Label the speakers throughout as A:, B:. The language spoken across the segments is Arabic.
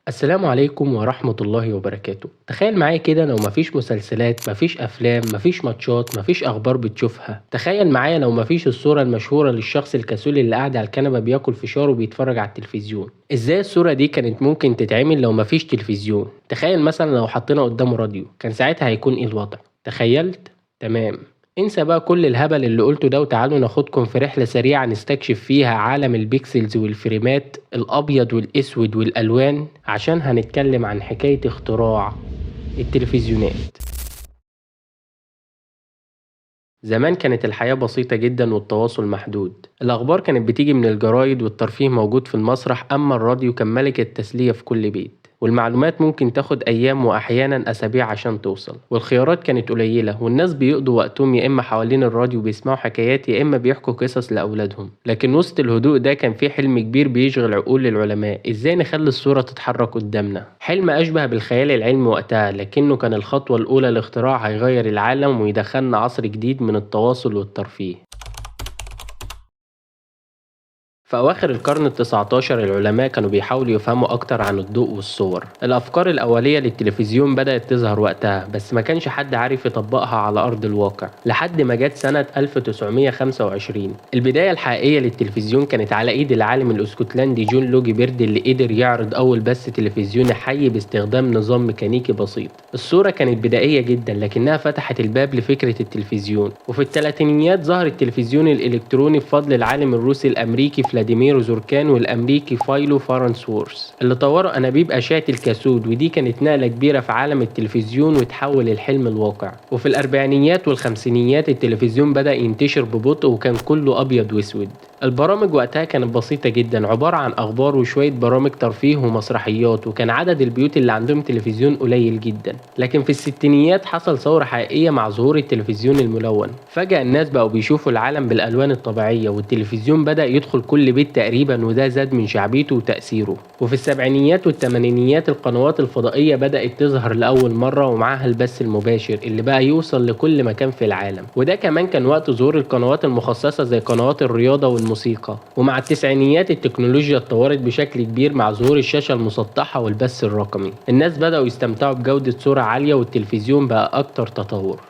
A: السلام عليكم ورحمة الله وبركاته. تخيل معايا كده لو مفيش مسلسلات، مفيش أفلام، مفيش ماتشات، مفيش أخبار بتشوفها. تخيل معايا لو مفيش الصورة المشهورة للشخص الكسول اللي قاعد على الكنبة بياكل فشار وبيتفرج على التلفزيون. إزاي الصورة دي كانت ممكن تتعمل لو مفيش تلفزيون؟ تخيل مثلا لو حطينا قدامه راديو، كان ساعتها هيكون إيه الوضع؟ تخيلت؟ تمام. انسى بقى كل الهبل اللي قلته ده وتعالوا ناخدكم في رحلة سريعة نستكشف فيها عالم البيكسلز والفريمات الأبيض والأسود والألوان، عشان هنتكلم عن حكاية اختراع التلفزيونات. زمان كانت الحياة بسيطة جدا والتواصل محدود. الأخبار كانت بتيجي من الجرايد والترفيه موجود في المسرح، أما الراديو كان ملك التسلية في كل بيت، والمعلومات ممكن تاخد أيام وأحيانا أسابيع عشان توصل، والخيارات كانت قليلة، والناس بيقضوا وقتهم يا إما حوالين الراديو بيسمعوا حكايات يا إما بيحكوا قصص لأولادهم. لكن وسط الهدوء ده كان في حلم كبير بيشغل عقول العلماء: إزاي نخلي الصورة تتحرك قدامنا. حلم أشبه بالخيال العلمي وقتها، لكنه كان الخطوة الأولى لاختراع هيغير العالم ويدخلنا عصر جديد من التواصل والترفيه. في أواخر القرن التسعتاشر العلماء كانوا بيحاولوا يفهموا أكتر عن الضوء والصور. الأفكار الأولية للتلفزيون بدأت تظهر وقتها، بس ما كانش حد عارف يطبقها على أرض الواقع لحد ما جت سنة 1925. البداية الحقيقية للتلفزيون كانت على إيد العالم الاسكتلندي جون لوجي بيرد، اللي قدر يعرض أول بث تلفزيوني حي باستخدام نظام ميكانيكي بسيط. الصورة كانت بدائية جدا لكنها فتحت الباب لفكرة التلفزيون. وفي الثلاثينيات ظهر التلفزيون الإلكتروني بفضل العالم الروسي الأمريكي فلاديمير زوركان والأمريكي فايلو فارنسورث، اللي طوروا أنابيب أشعة الكاثود، ودي كانت نقلة كبيرة في عالم التلفزيون وتحول الحلم الواقع. وفي الأربعينيات والخمسينيات التلفزيون بدأ ينتشر ببطء وكان كله أبيض وأسود. البرامج وقتها كانت بسيطة جدا، عبارة عن أخبار وشوية برامج ترفيه ومسرحيات، وكان عدد البيوت اللي عندهم تلفزيون قليل جدا. لكن في الستينيات حصل ثورة حقيقية مع ظهور التلفزيون الملون. فجأة الناس بقوا بيشوفوا العالم بالألوان الطبيعية، والتلفزيون بدأ يدخل كل بيت تقريبا، وده زاد من شعبيته وتأثيره. وفي السبعينيات والثمانينيات القنوات الفضائية بدأت تظهر لأول مرة، ومعاها البث المباشر اللي بقى يوصل لكل مكان في العالم. وده كمان كان وقت ظهور القنوات المخصصة زي قنوات الرياضة والموسيقى. ومع التسعينيات التكنولوجيا اتطورت بشكل كبير مع ظهور الشاشة المسطحة والبث الرقمي. الناس بدأوا يستمتعوا بجودة صورة عالية والتلفزيون بقى أكتر تطور.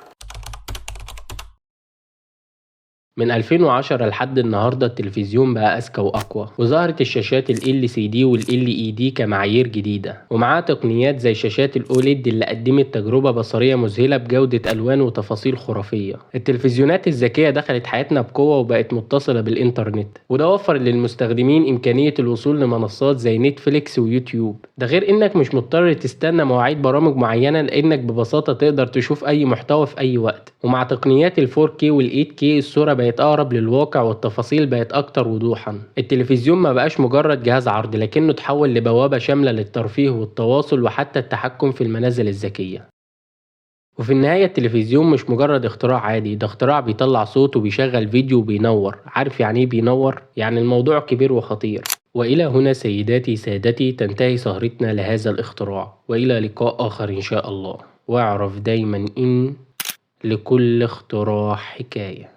A: من 2010 لحد النهاردة التلفزيون بقى أذكى وأقوى، وظهرت الشاشات ال LCD وال LED كمعايير جديدة، ومعاها تقنيات زي شاشات ال OLED اللي قدمت تجربة بصرية مذهلة بجودة ألوان وتفاصيل خرافية. التلفزيونات الذكية دخلت حياتنا بقوة وبقت متصلة بالإنترنت، وده وفر للمستخدمين إمكانية الوصول لمنصات زي نتفليكس ويوتيوب. ده غير إنك مش مضطر تستنى مواعيد برامج معينة، لأنك ببساطة تقدر تشوف أي محتوى في أي وقت. ومع تقنيات ال 4K وال 8K الصورة بقت أقرب للواقع والتفاصيل بقت أكتر وضوحا. التلفزيون ما بقاش مجرد جهاز عرض، لكنه تحول لبوابة شاملة للترفيه والتواصل وحتى التحكم في المنازل الذكية. وفي النهاية التلفزيون مش مجرد اختراع عادي، ده اختراع بيطلع صوت وبيشغل فيديو وبينور. عارف يعني ايه بينور؟ يعني الموضوع كبير وخطير. وإلى هنا سيداتي سادتي تنتهي سهرتنا لهذا الاختراع، وإلى لقاء آخر إن شاء الله. واعرف دايما إن لكل اختراع حكاية.